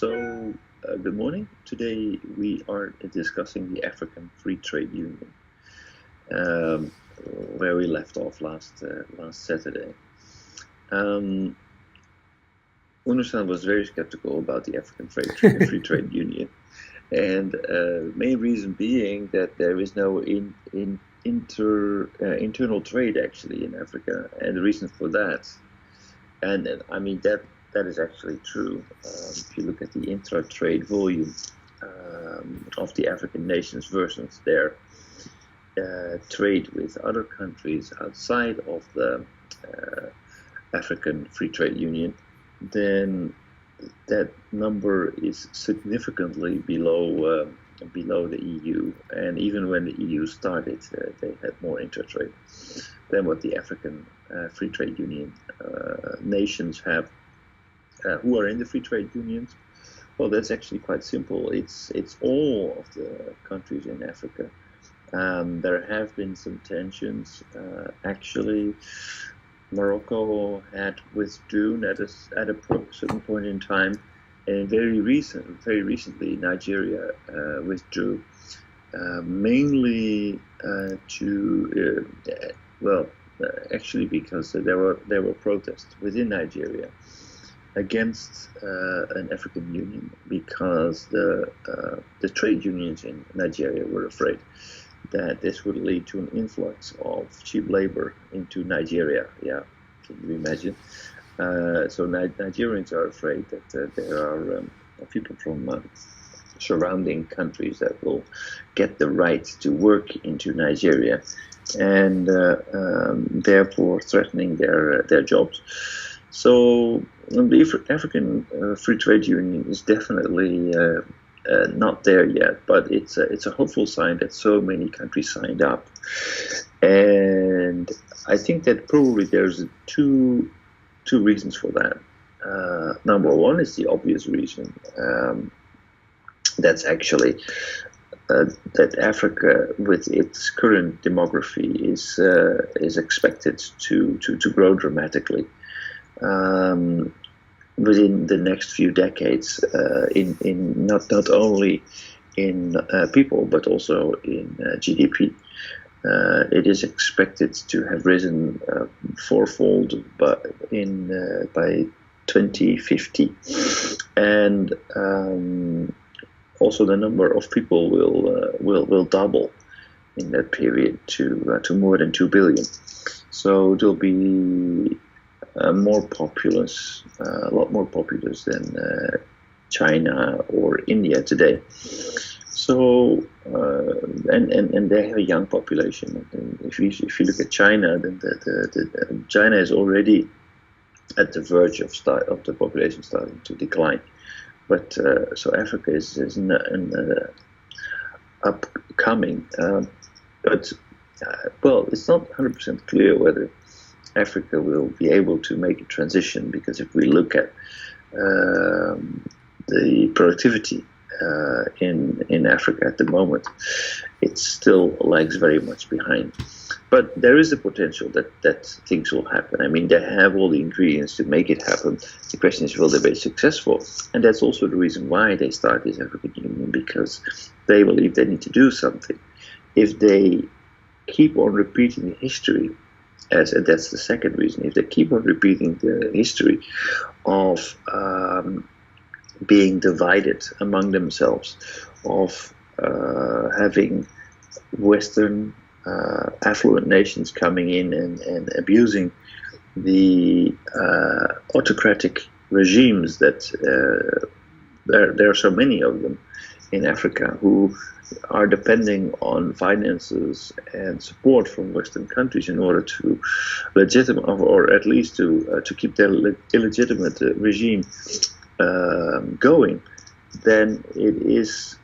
Good morning. Today we are discussing the African Free Trade Union, um, where we left off last Saturday. Um, Unusan was very skeptical about the African Free Trade Union, and main reason being that there is no internal trade actually in Africa, and the reason for that, and I mean that is actually true. If you look at the intra-trade volume of the African nations versus their trade with other countries outside of the African Free Trade Union, then that number is significantly below the EU. And even when the EU started, they had more intertrade than what the African Free Trade Union nations have. Who are in the free trade unions? Well, that's actually quite simple. It's all of the countries in Africa. There have been some tensions. Actually, Morocco had withdrawn at a certain point in time, and very recently, Nigeria withdrew, mainly actually because there were protests within Nigeria against an African Union, because the trade unions in Nigeria were afraid that this would lead to an influx of cheap labor into Nigeria. Yeah, can you imagine? So Nigerians are afraid that there are people from surrounding countries that will get the right to work into Nigeria, and therefore threatening their jobs. So the African Free Trade Union is definitely not there yet, but it's a hopeful sign that so many countries signed up, and I think that probably there's two reasons for that. Number one is the obvious reason. That's actually that Africa, with its current demography, is expected to grow dramatically within the next few decades, in not only in people but also in GDP. It is expected to have risen fourfold by 2050, and also the number of people will double in that period to more than 2 billion. So there'll be more populous, a lot more populous than China or India today. So and they have a young population. And if you look at China, then China is already at the verge of the population starting to decline. But so Africa is upcoming. But it's not 100% clear whether Africa will be able to make a transition, because if we look at the productivity in Africa at the moment, it still lags very much behind. But there is a potential that things will happen. I mean, they have all the ingredients to make it happen. The question is, will they be successful? And that's also the reason why they start this African Union, because they believe they need to do something. If they keep on repeating the history, and that's the second reason, if they keep on repeating the history of being divided among themselves, of having Western affluent nations coming in and abusing the autocratic regimes that there are so many of them in Africa, who are depending on finances and support from Western countries in order to legitimate, or at least to keep their illegitimate regime going, then it is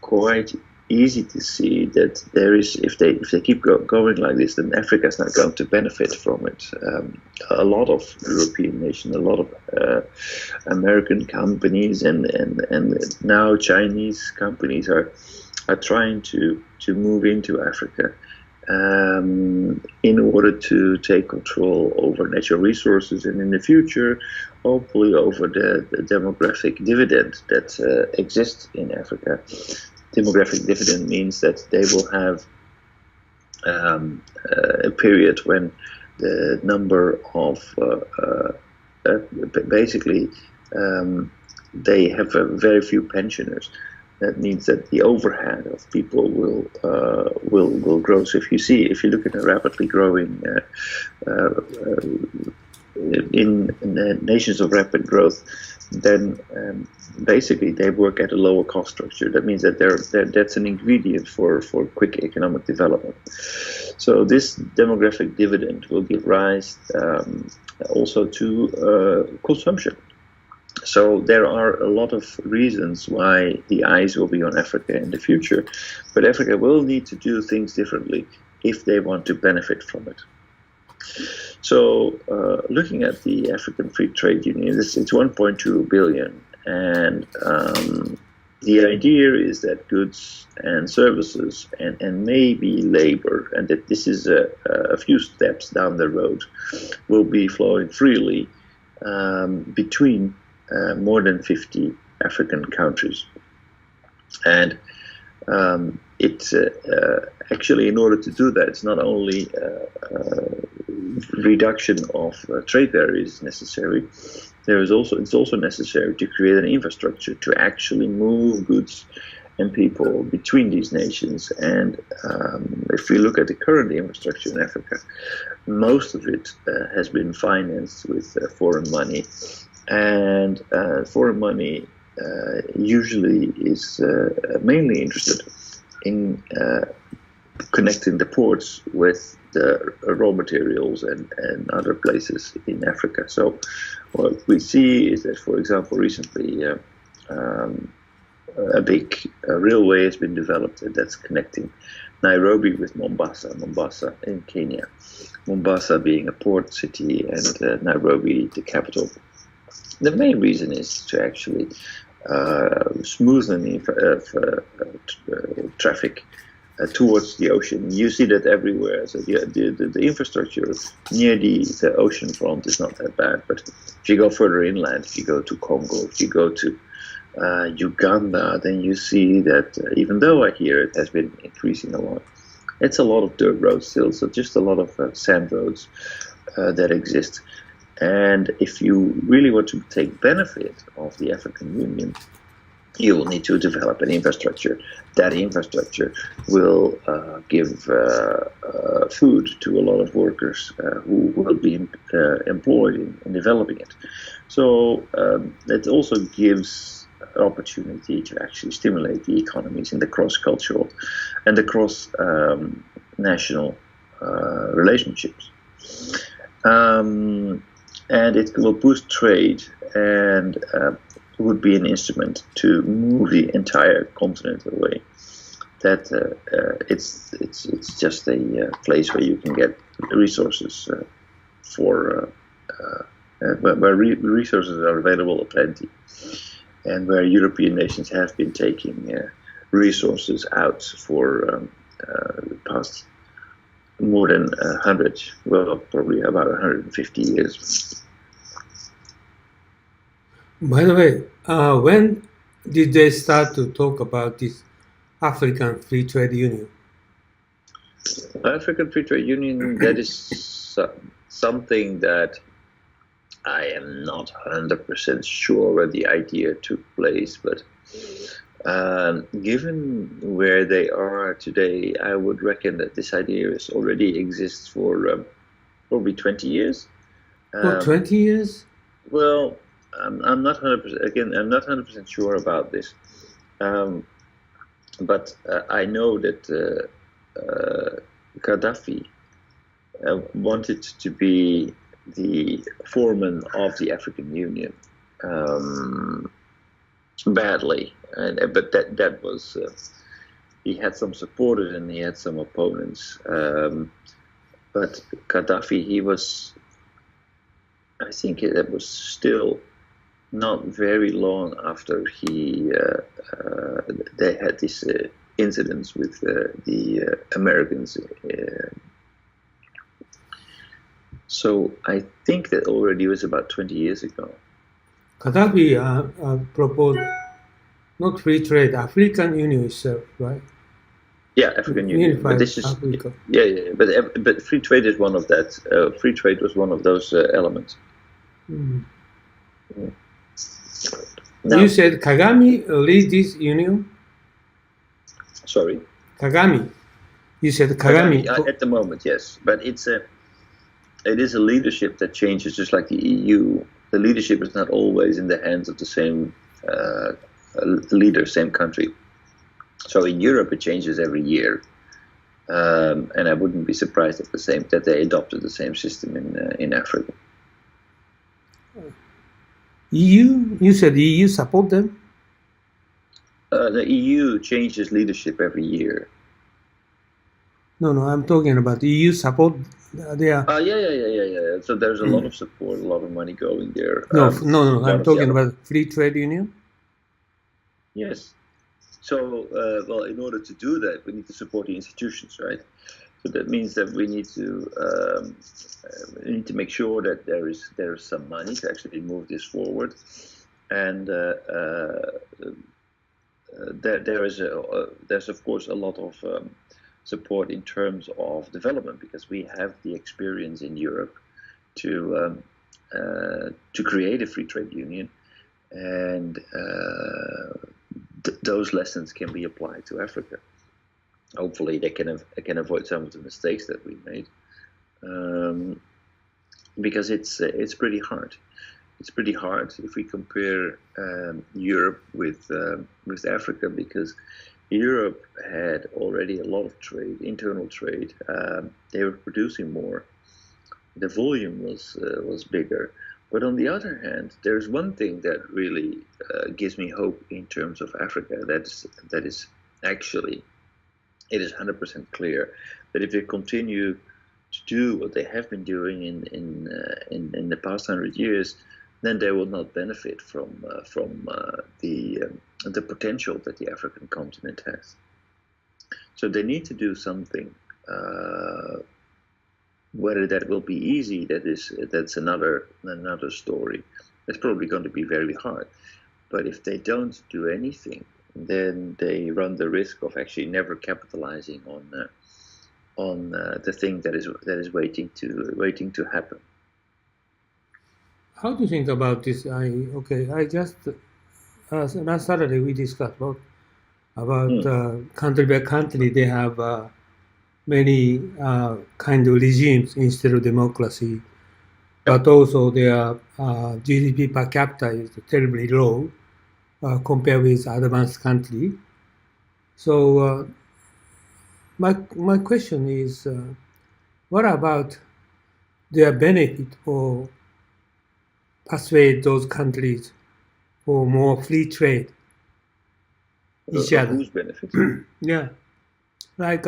quite easy to see that there is, if they keep going like this, then Africa is not going to benefit from it. A lot of European nations, a lot of American companies, and now Chinese companies are trying to move into Africa, in order to take control over natural resources, and in the future, hopefully over the demographic dividend that exists in Africa. Demographic dividend means that they will have a period when the number of basically they have very few pensioners. That means that the overhead of people will grow. So if you look at a rapidly growing in nations of rapid growth, then basically they work at a lower cost structure. That means that that's an ingredient for quick economic development. So this demographic dividend will give rise also to consumption. So there are a lot of reasons why the eyes will be on Africa in the future, but Africa will need to do things differently if they want to benefit from it. So looking at the African Free Trade Union, it's 1.2 billion, and the idea is that goods and services and maybe labor, and that this is a few steps down the road, will be flowing freely between more than 50 African countries. And it's actually, in order to do that, it's not only reduction of trade barriers necessary. It's also necessary to create an infrastructure to actually move goods and people between these nations. And if we look at the current infrastructure in Africa, most of it has been financed with foreign money. And foreign money usually is mainly interested in connecting the ports with the raw materials and other places in Africa. So what we see is that, for example, recently a big railway has been developed that's connecting Nairobi with Mombasa in Kenya. Mombasa being a port city and Nairobi the capital. The main reason is to actually smoothen traffic towards the ocean. You see that everywhere. So the infrastructure near the ocean front is not that bad. But if you go further inland, if you go to Congo, if you go to Uganda, then you see that even though I hear it has been increasing a lot, it's a lot of dirt roads still. So just a lot of sand roads that exist. And if you really want to take benefit of the African Union, you will need to develop an infrastructure. That infrastructure will give food to a lot of workers who will be employed in developing it. So it also gives an opportunity to actually stimulate the economies in the cross-cultural and the cross-national relationships. And it will boost trade and would be an instrument to move the entire continent away. That it's just a place where you can get resources where resources are available aplenty, and where European nations have been taking resources out for the past more than 100, well, probably about 150 years. By the way, when did they start to talk about this African Free Trade Union? African Free Trade Union, that is something that I am not 100% sure where the idea took place, but given where they are today, I would reckon that this idea already exists for probably 20 years. 20 years? Well, I'm not 100%. Again, I'm not 100% sure about this, but I know that Gaddafi wanted to be the foreman of the African Union badly, but that was he had some supporters and he had some opponents. But Gaddafi, I think that was still not very long after they had this incidents with the Americans. So I think that already was about 20 years ago. Gaddafi proposed not free trade, African Union itself, right? Yeah, African Union. But Unified this is Africa. yeah. But free trade is one of that. Free trade was one of those elements. Mm. Now, You said Kagame lead this union? sorry. Kagame. You said Kagame. At the moment, yes, but it is a leadership that changes, just like the EU. The leadership is not always in the hands of the same leader, same country. So in Europe, it changes every year, and I wouldn't be surprised that they adopted the same system in Africa. EU? You said EU support them? The EU changes leadership every year. No, I'm talking about the EU support. Yeah. So there's a lot of support, a lot of money going there. No. I'm talking about free trade union. Yes. So, well, in order to do that, we need to support the institutions, right? So that means that we need to make sure that there is some money to actually move this forward, and there's of course a lot of support in terms of development, because we have the experience in Europe to create a free trade union, and those lessons can be applied to Africa. Hopefully, they can avoid some of the mistakes that we made, because it's pretty hard. It's pretty hard if we compare Europe with Africa, because Europe had already a lot of trade, internal trade. They were producing more. The volume was bigger. But on the other hand, there's one thing that really gives me hope in terms of Africa. That is actually, it is 100% clear that if they continue to do what they have been doing in the past 100 years, then they will not benefit from the potential that the African continent has. So they need to do something. Whether that will be easy, that's another story. It's probably going to be very hard. But if they don't do anything, then they run the risk of actually never capitalizing on the thing that is waiting to happen. How do you think about this? I just last Saturday we discussed about country by country. They have many kind of regimes instead of democracy, but also their GDP per capita is terribly low compared with advanced country. So my question is, what about their benefit or persuade those countries for more free trade each other? Whose benefit? Yeah, like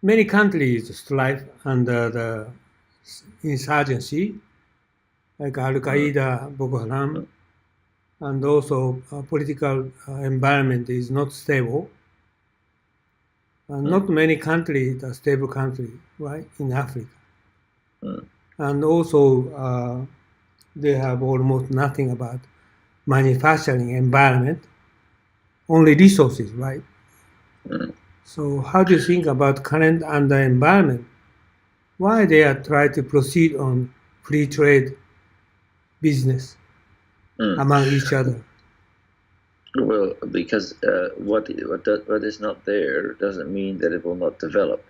many countries strive under the insurgency, like Al Qaeda, Boko Haram, and also political environment is not stable. Not many countries are stable country, right, in Africa. And also they have almost nothing about manufacturing environment, only resources, right? So how do you think about current and the environment? Why they are trying to proceed on free trade business among each other? Well, because what is not there doesn't mean that it will not develop.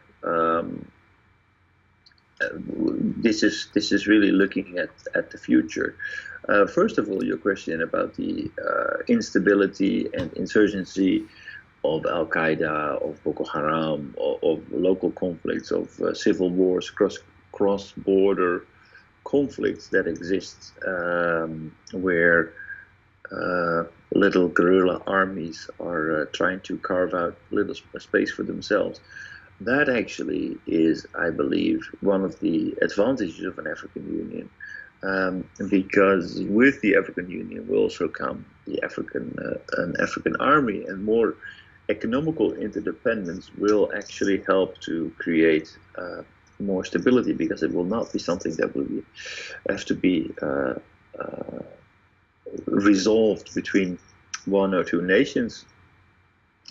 This is really looking at the future. First of all, your question about the instability and insurgency of Al Qaeda, of Boko Haram, of local conflicts, of civil wars, cross-border conflicts that exist, where little guerrilla armies are trying to carve out little space for themselves. That actually is, I believe, one of the advantages of an African Union. because with the African Union will also come the an African army, and more economical interdependence will actually help to create more stability, because it will not be something that will have to be resolved between one or two nations,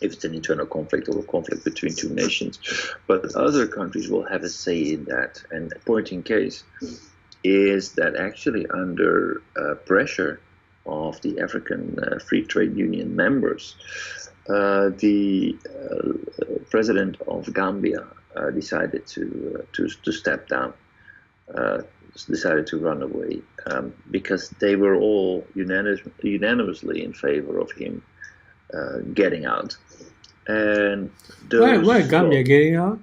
if it's an internal conflict or a conflict between two nations, but other countries will have a say in that. And a point in case is that actually under pressure of the African Free Trade Union members, the president of Gambia decided to step down, decided to run away, because they were all unanimously in favor of him getting out. And why Gambia getting out?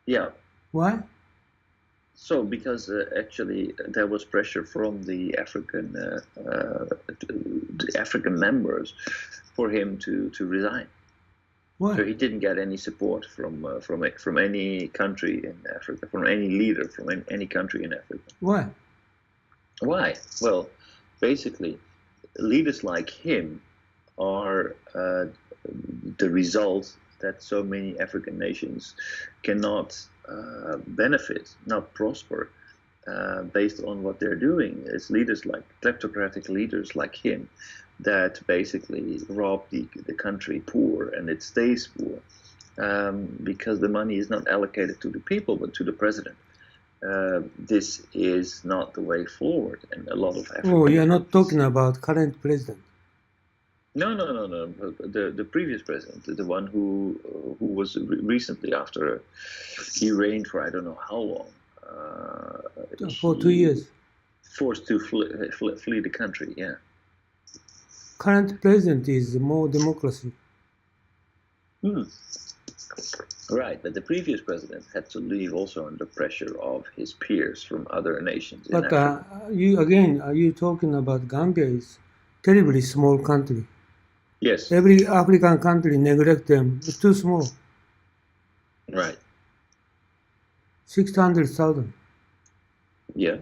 Yeah. Why? So because actually there was pressure from the African members for him to resign. Why? So he didn't get any support from any country in Africa, from any leader from any country in Africa. Why? Why? Well, basically, leaders like him are the result that so many African nations cannot benefit, not prosper, based on what they're doing. It's leaders like kleptocratic leaders like him that basically rob the country poor, and it stays poor because the money is not allocated to the people but to the president. This is not the way forward, and a lot of African. Oh, you're not talking about current president. No. The previous president, the one who was recently, after he reigned for I don't know how long. For 2 years. Forced to flee the country. Yeah. Current president is more democracy. Right, but the previous president had to leave also under pressure of his peers from other nations. But are you talking about Gambia? Is terribly small country. Yes. Every African country neglect them. It's too small. Right. 600,000. Yeah.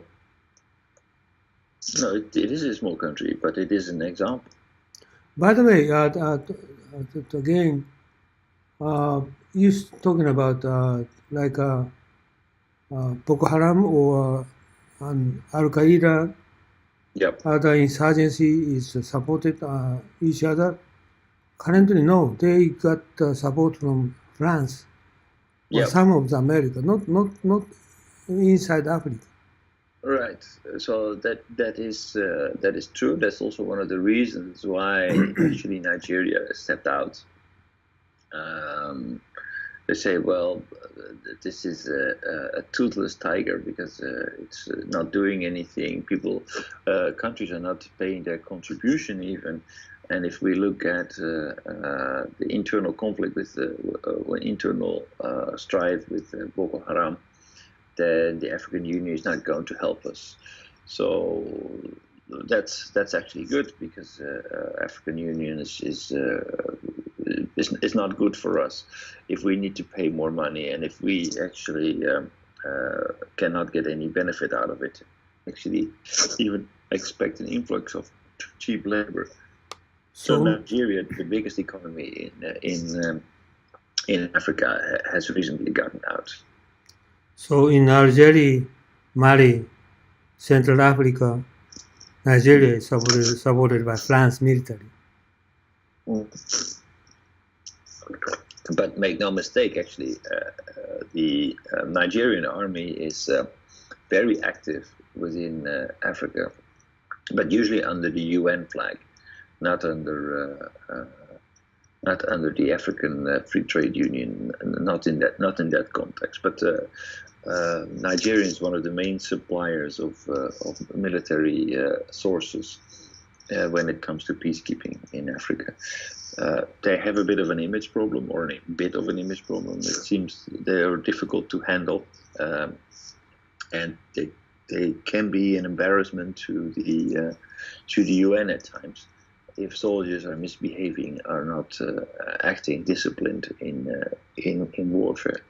No, it is a small country, but it is an example. By the way, again, you're talking about Boko Haram or Al Qaeda. Yep. Other insurgency is supported each other. Currently, no, they got support from France or some of the America, not inside Africa. Right. So that is true. That's also one of the reasons why actually Nigeria stepped out. They say, well, this is a toothless tiger because it's not doing anything. Countries are not paying their contribution even. And if we look at the internal conflict with internal strife with Boko Haram, then the African Union is not going to help us. So that's actually good, because African Union is not good for us if we need to pay more money, and if we actually cannot get any benefit out of it. Actually, even expect an influx of cheap labor. So Nigeria, the biggest economy in Africa, has recently gotten out. So in Algeria, Mali, Central Africa, Nigeria is supported by France military. But make no mistake, actually, the Nigerian army is very active within Africa, but usually under the UN flag, not under the African Free Trade Union, not in that context. But Nigeria is one of the main suppliers of military sources when it comes to peacekeeping in Africa. They have a bit of an image problem, It seems they are difficult to handle, and they can be an embarrassment to the UN at times if soldiers are misbehaving, are not acting disciplined in warfare.